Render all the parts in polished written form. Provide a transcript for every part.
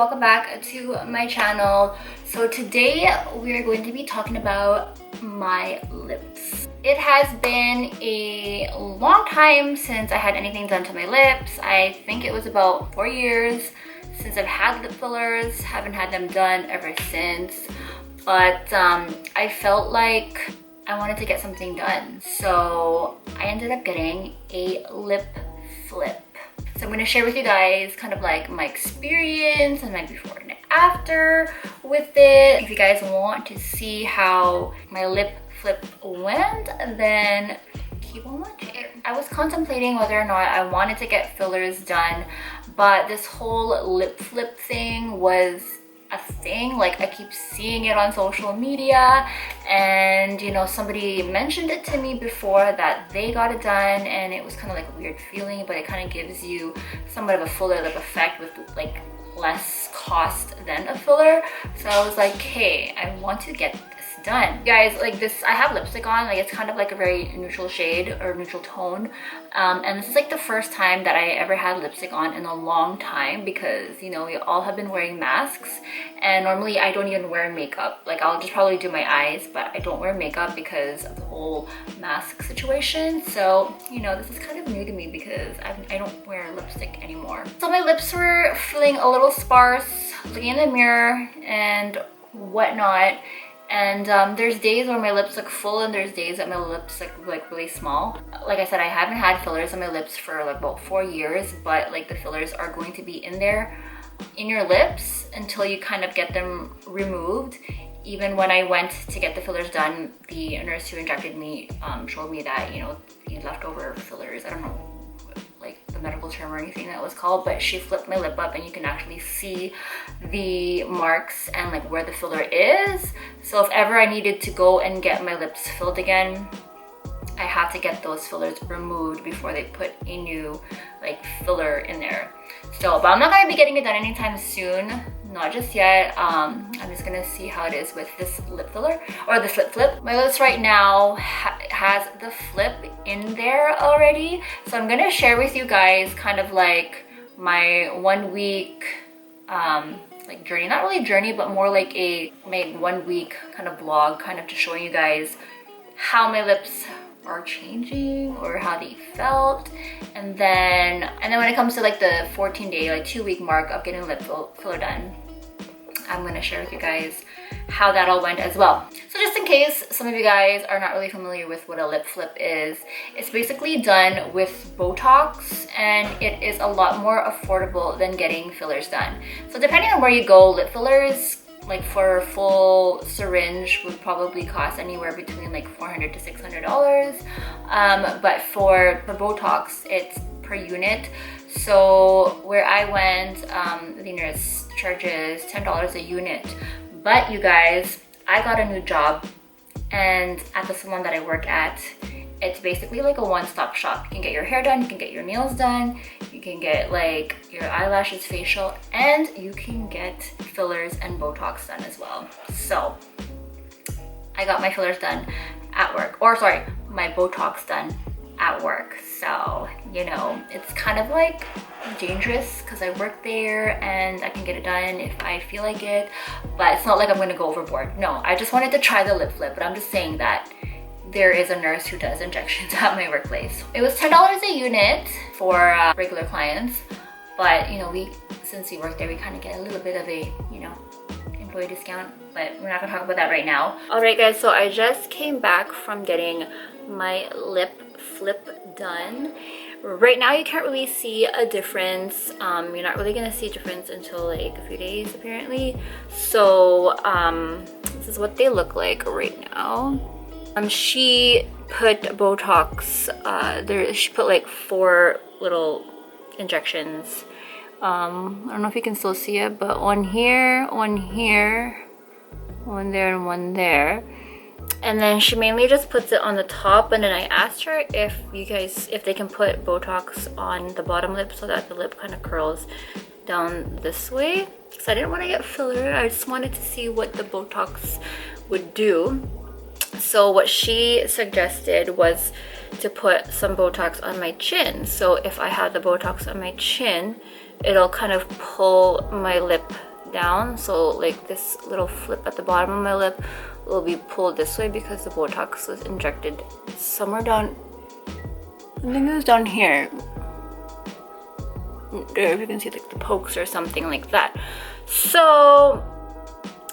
welcome back to my channel. So today we are going to be talking about my lips. It has been a long time since I had anything done to my lips. I think it was about 4 years since I've had lip fillers. Haven't had them done ever since, but I felt like I wanted to get something done, so I ended up getting a lip flip. So I'm going to share with you guys kind of like my experience and my before and after with it. If you guys want to see how my lip flip went, then keep on watching. I was contemplating whether or not I wanted to get fillers done, but this whole lip flip thing was a thing. Like, I keep seeing it on social media, and you know, somebody mentioned it to me before that they got it done, and it was kind of like a weird feeling, but it kind of gives you somewhat of a fuller lip effect with like less cost than a filler. So I was like, hey, I want to get this done. Guys, like this, I have lipstick on, like it's kind of like a very neutral shade or neutral tone, and this is like the first time that I ever had lipstick on in a long time, because you know, we all have been wearing masks, and normally I don't even wear makeup. Like, I'll just probably do my eyes, but I don't wear makeup because of the whole mask situation. So you know, this is kind of new to me because I don't wear lipstick anymore. So my lips were feeling a little sparse, looking in the mirror and whatnot. And there's days where my lips look full, and there's days that my lips look like really small. Like I said, I haven't had fillers on my lips for like about 4 years, but like the fillers are going to be in there in your lips until you kind of get them removed. Even when I went to get the fillers done, the nurse who injected me showed me that, you know, the leftover fillers, I don't know like the medical term or anything that was called, but she flipped my lip up and you can actually see the marks and like where the filler is. So if ever I needed to go and get my lips filled again, I have to get those fillers removed before they put a new like filler in there. So, but I'm not going to be getting it done anytime soon, not just yet. I'm just gonna see how it is with this lip filler or this lip flip. My lips right now has the flip in there already, so I'm gonna share with you guys kind of like my 1 week like journey, not really journey, but more like my 1 week kind of vlog, kind of just showing you guys how my lips are changing or how they felt. And then when it comes to like the 14-day, like 2-week mark of getting lip filler done, I'm gonna share with you guys how that all went as well. So just in case some of you guys are not really familiar with what a lip flip is, it's basically done with Botox, and it is a lot more affordable than getting fillers done. So depending on where you go, lip fillers, like for a full syringe, would probably cost anywhere between like $400 to $600. But for Botox, it's per unit. So where I went, the nurse charges $10 a unit. But you guys, I got a new job, and at the salon that I work at, it's basically like a one-stop shop. You can get your hair done, you can get your nails done, you can get like your eyelashes, facial, and you can get fillers and Botox done as well. So I got my fillers done at work, or sorry, my Botox done at work. So, you know, it's kind of like dangerous because I work there and I can get it done if I feel like it, but it's not like I'm gonna go overboard. No, I just wanted to try the lip flip, but I'm just saying that there is a nurse who does injections at my workplace. It was $10 a unit for regular clients, but you know, since we work there, we kind of get a little bit of a, you know, employee discount, but we're not gonna talk about that right now. All right guys, so I just came back from getting my lip flip done. Right now you can't really see a difference. You're not really gonna see a difference until like a few days apparently. So this is what they look like right now. She put Botox, she put like 4 little injections. I don't know if you can still see it, but one here, one here, one there, and one there. And then she mainly just puts it on the top, and then I asked her if they can put Botox on the bottom lip so that the lip kind of curls down this way. Because I didn't want to get filler, I just wanted to see what the Botox would do. So what she suggested was to put some Botox on my chin. So if I have the Botox on my chin, it'll kind of pull my lip down, so like this little flip at the bottom of my lip will be pulled this way because the Botox was injected somewhere down, I think it was down here there, if you can see like the pokes or something like that. So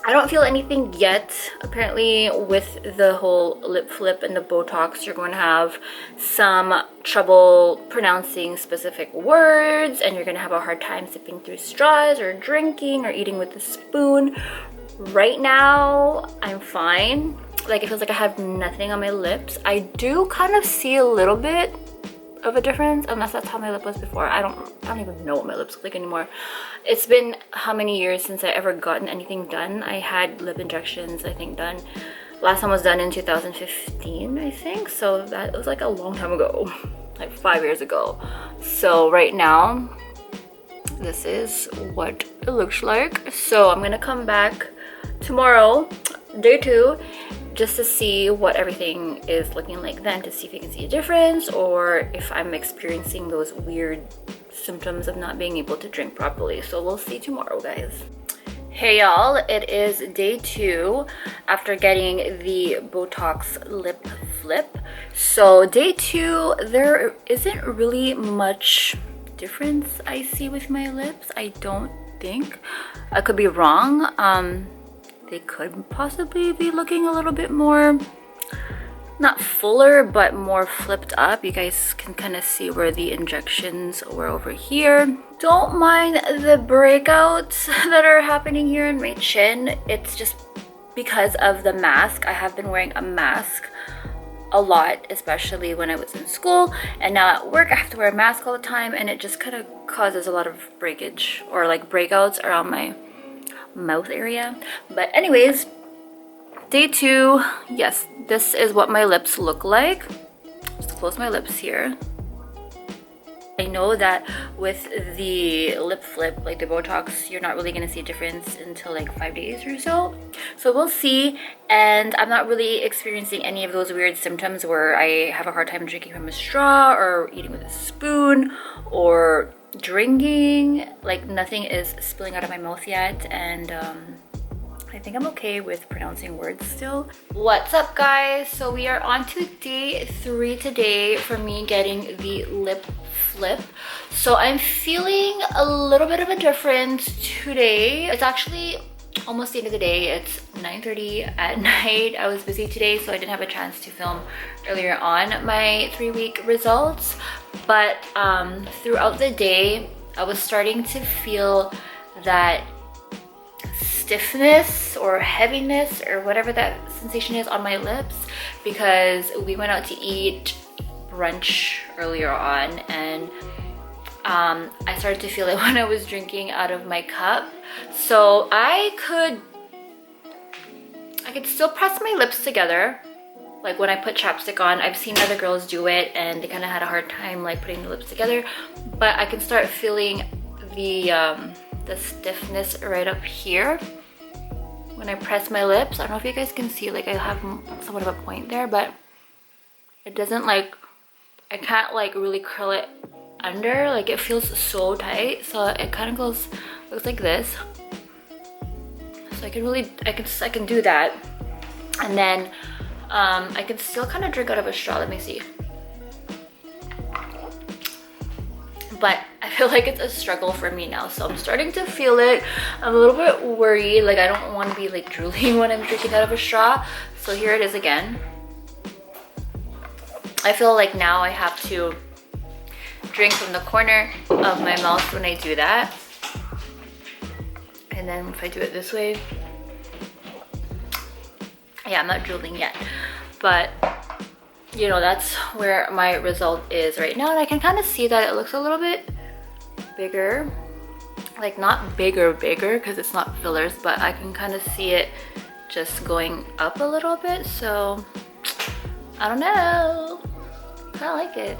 I don't feel anything yet. Apparently with the whole lip flip and the Botox, you're going to have some trouble pronouncing specific words, and you're going to have a hard time sipping through straws or drinking or eating with a spoon. Right now, I'm fine. Like, it feels like I have nothing on my lips. I do kind of see a little bit of a difference, unless that's how my lip was before. I don't even know what my lips look like anymore. It's been how many years since I ever gotten anything done. I had lip injections, I think, done. Last time was done in 2015, I think. So that was like a long time ago, like 5 years ago. So right now, this is what it looks like. So I'm gonna come back tomorrow, day 2, just to see what everything is looking like then, to see if you can see a difference or if I'm experiencing those weird symptoms of not being able to drink properly. So we'll see tomorrow, guys. Hey y'all, it is day 2 after getting the Botox lip flip. So day 2, there isn't really much difference I see with my lips. I don't think. I could be wrong. They could possibly be looking a little bit more, not fuller, but more flipped up. You guys can kind of see where the injections were over here. Don't mind the breakouts that are happening here in my chin. It's just because of the mask. I have been wearing a mask a lot, especially when I was in school, and now at work I have to wear a mask all the time, and it just kind of causes a lot of breakage or like breakouts around my mouth area. But anyways, day 2, yes, this is what my lips look like. Just close my lips here. I know that with the lip flip, like the Botox, you're not really gonna see a difference until like 5 days or so. So we'll see. And I'm not really experiencing any of those weird symptoms where I have a hard time drinking from a straw or eating with a spoon or drinking. Like, nothing is spilling out of my mouth yet, and I think I'm okay with pronouncing words still. What's up, guys? So we are on to day 3 today for me getting the lip flip. So I'm feeling a little bit of a difference today. It's actually almost the end of the day. It's 9:30 at night. I was busy today, so I didn't have a chance to film earlier on my 3-week results. But throughout the day, I was starting to feel that stiffness or heaviness or whatever that sensation is on my lips, because we went out to eat brunch earlier on, and I started to feel it when I was drinking out of my cup. So I could still press my lips together, like when I put chapstick on. I've seen other girls do it and they kind of had a hard time like putting the lips together, but I can start feeling the stiffness right up here when I press my lips. I don't know if you guys can see, like I have somewhat of a point there, but it doesn't, like, I can't like really curl it under. Like, it feels so tight, so it kind of looks like this. So I can do that, and then I can still kind of drink out of a straw. Let me see. But I feel like it's a struggle for me now, so I'm starting to feel it. I'm a little bit worried, like I don't want to be like drooling when I'm drinking out of a straw. So here it is again. I feel like now I have to drink from the corner of my mouth when I do that. And then if I do it this way, yeah, I'm not drooling yet, but you know, that's where my result is right now. And I can kind of see that it looks a little bit bigger, like not bigger because it's not fillers, but I can kind of see it just going up a little bit. So I don't know, I like it.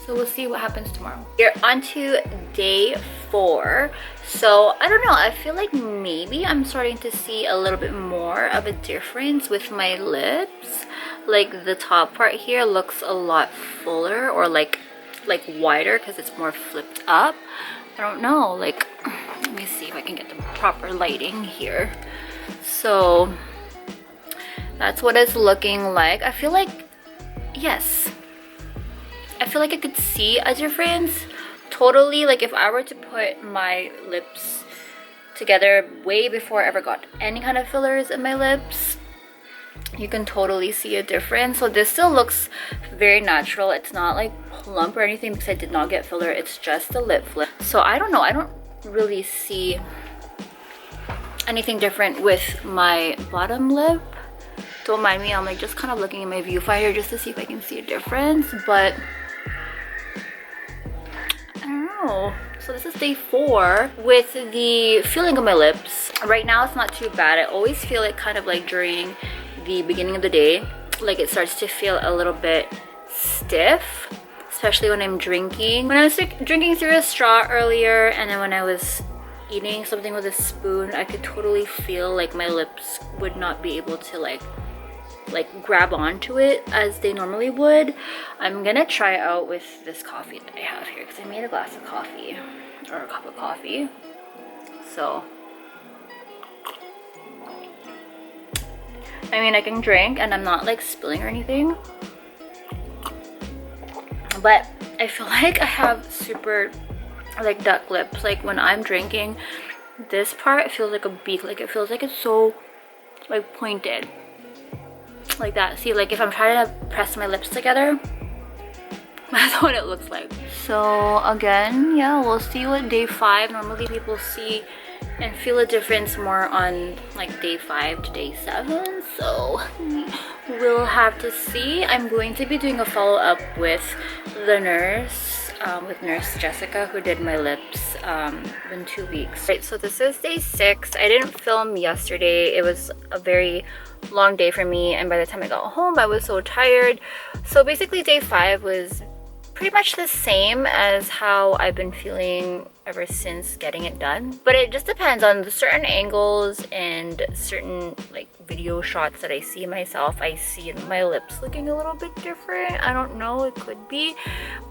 So we'll see what happens tomorrow. We're on to day 4. So I don't know, I feel like maybe I'm starting to see a little bit more of a difference with my lips. Like the top part here looks a lot fuller, or like wider, because it's more flipped up. I don't know, like Let me see if I can get the proper lighting here. So that's what it's looking like. I feel like, yes, I feel like I could see a difference totally. Like if I were to put my lips together way before I ever got any kind of fillers in my lips, you can totally see a difference. So this still looks very natural. It's not like plump or anything because I did not get filler. It's just a lip flip. So I don't know, I don't really see anything different with my bottom lip. Don't mind me, I'm like just kind of looking at my viewfinder just to see if I can see a difference, but I don't know. So this is day 4 with the feeling of my lips. Right now it's not too bad. I always feel it kind of like during the beginning of the day, like it starts to feel a little bit stiff, especially when I'm drinking. When I was drinking through a straw earlier, and then when I was eating something with a spoon, I could totally feel like my lips would not be able to like grab onto it as they normally would. I'm gonna try out with this coffee that I have here because I made a glass of coffee, or a cup of coffee. So I mean, I can drink and I'm not like spilling or anything, but I feel like I have super like duck lips. Like when I'm drinking, this part feels like a beak. Like it feels like it's so like pointed like that. See, like if I'm trying to press my lips together, that's what it looks like. So again, yeah, we'll see what day 5. Normally people see and feel a difference more on like day 5 to day 7, so we'll have to see. I'm going to be doing a follow-up with the nurse, with Nurse Jessica, who did my lips in 2 weeks. Right, so this is day 6. I didn't film yesterday. It was a very long day for me, and by the time I got home I was so tired. So basically day 5 was pretty much the same as how I've been feeling ever since getting it done, but it just depends on the certain angles and certain like video shots that I see myself. I see my lips looking a little bit different. I don't know, it could be,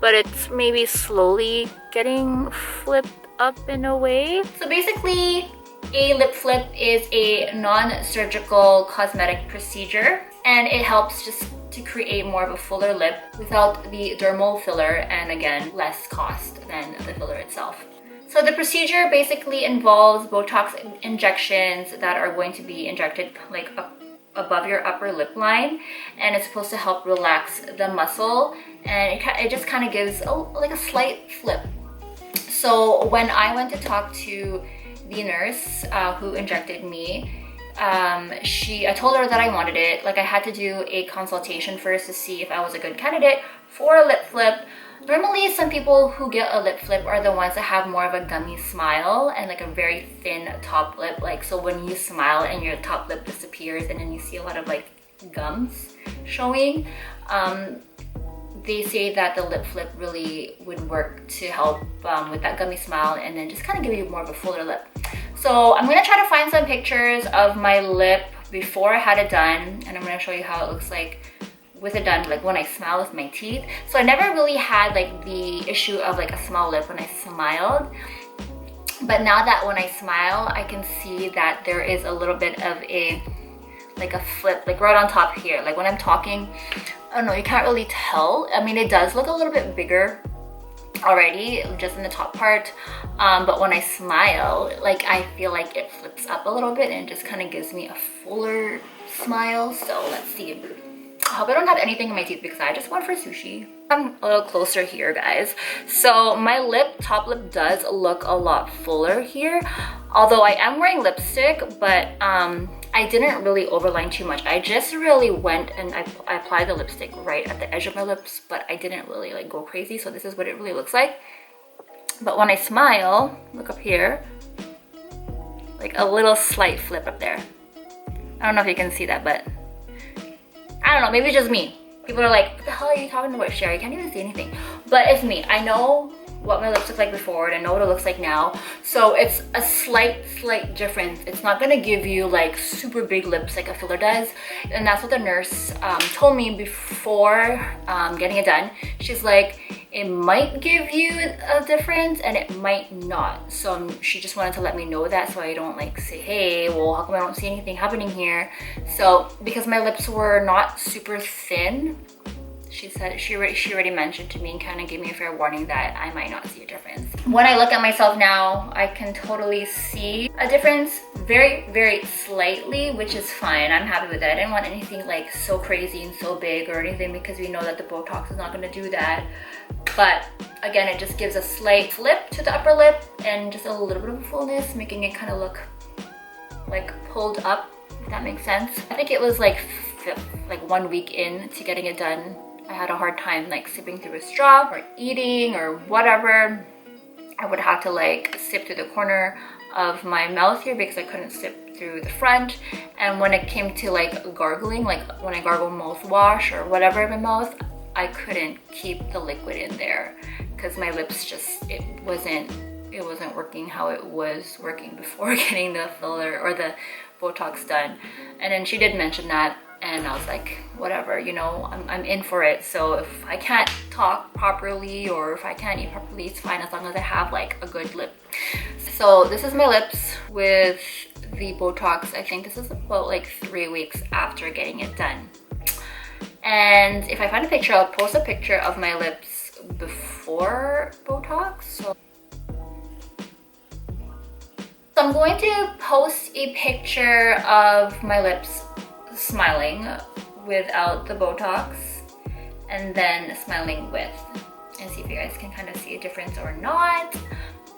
but it's maybe slowly getting flipped up in a way. So basically a lip flip is a non-surgical cosmetic procedure, and it helps just to create more of a fuller lip without the dermal filler, and again, less cost than the filler itself. So the procedure basically involves Botox injections that are going to be injected like up above your upper lip line, and it's supposed to help relax the muscle, and it just kind of gives like a slight flip. So when I went to talk to the nurse who injected me, I told her that I wanted it. Like I had to do a consultation first to see if I was a good candidate for a lip flip. Normally, some people who get a lip flip are the ones that have more of a gummy smile and like a very thin top lip. Like, so when you smile and your top lip disappears and then you see a lot of like gums showing, they say that the lip flip really would work to help with that gummy smile and then just kind of give you more of a fuller lip. So I'm gonna try to find some pictures of my lip before I had it done, and I'm gonna show you how it looks like with it done, like when I smile with my teeth. So I never really had like the issue of like a small lip when I smiled, but now that when I smile, I can see that there is a little bit of a flip, like right on top here. Like when I'm talking, I don't know, you can't really tell. I mean, it does look a little bit bigger already just in the top part, but when I smile, like I feel like it flips up a little bit and just kind of gives me a fuller smile. So let's see. I hope I don't have anything in my teeth because I just went for sushi. I'm a little closer here, guys. So my top lip does look a lot fuller here, although I am wearing lipstick, but I didn't really overline too much. I just really went and I applied the lipstick right at the edge of my lips, but I didn't really like go crazy. So this is what it really looks like. But when I smile, look up here, like a little slight flip up there. I don't know if you can see that, but I don't know, maybe it's just me. People are like, what the hell are you talking about, Sharee? I can't even see anything. But it's me. I know what my lips look like before and I know what it looks like now. So it's a slight difference. It's not gonna give you like super big lips like a filler does. And that's what the nurse told me before getting it done. She's like, it might give you a difference and it might not. So she just wanted to let me know that so I don't like say, hey, well, how come I don't see anything happening here? So because my lips were not super thin, she said she already mentioned to me and kind of gave me a fair warning that I might not see a difference. When I look at myself now, I can totally see a difference, very slightly, which is fine. I'm happy with that. I didn't want anything like so crazy and so big or anything because we know that the Botox is not going to do that. But again, it just gives a slight flip to the upper lip and just a little bit of fullness, making it kind of look like pulled up, if that makes sense. I think it was like 1 week in to getting it done. I had a hard time like sipping through a straw or eating or whatever. I would have to like sip through the corner of my mouth here because I couldn't sip through the front. And when it came to like gargling, like when I gargle mouthwash or whatever in my mouth, I couldn't keep the liquid in there because my lips just, it wasn't working how it was working before getting the filler or the Botox done. And then she did mention that, and I was like, whatever, you know, I'm in for it. So if I can't talk properly or if I can't eat properly, it's fine as long as I have like a good lip. So this is my lips with the Botox. I think this is about like 3 weeks after getting it done. And if I find a picture, I'll post a picture of my lips before Botox. So I'm going to post a picture of my lips smiling without the Botox and then smiling with, and see if you guys can kind of see a difference or not.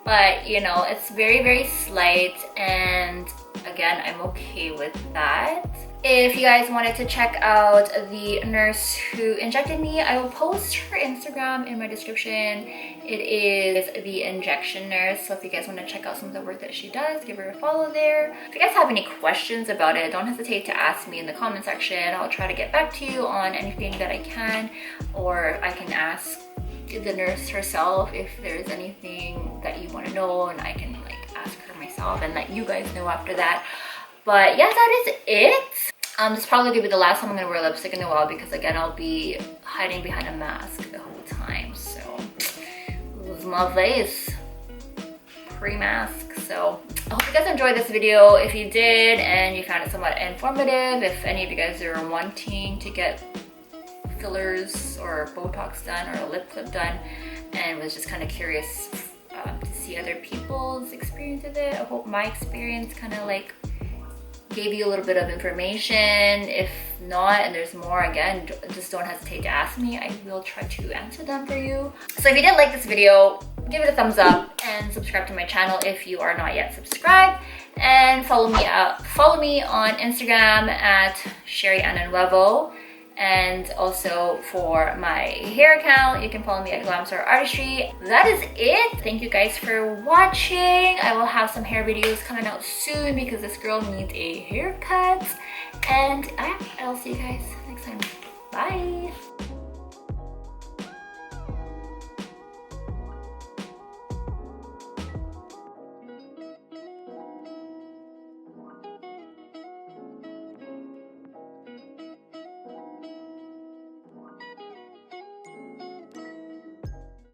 But you know, it's very slight, and again, I'm okay with that. If you guys wanted to check out the nurse who injected me, I will post her Instagram in my description. It is the injection nurse. So if you guys want to check out some of the work that she does, give her a follow there. If you guys have any questions about it, don't hesitate to ask me in the comment section. I'll try to get back to you on anything that I can, or I can ask the nurse herself if there's anything that you want to know, and I can like ask her myself and let you guys know after that. But yeah, that is it. This is probably gonna be the last time I'm gonna wear lipstick in a while because again, I'll be hiding behind a mask the whole time. So this is my face pre-mask. So I hope you guys enjoyed this video. If you did and you found it somewhat informative, if any of you guys are wanting to get fillers or Botox done or a lip flip done and was just kind of curious to see other people's experience with it, I hope my experience kind of like gave you a little bit of information. If not, and there's more, again, just don't hesitate to ask me. I will try to answer them for you. So if you did like this video, give it a thumbs up and subscribe to my channel if you are not yet subscribed, and follow me on Instagram at Sharee Anonuevo. And also for my hair account, you can follow me at Glamstar Artistry. That is it. Thank you guys for watching. I will have some hair videos coming out soon because this girl needs a haircut. And I'll see you guys next time. Bye.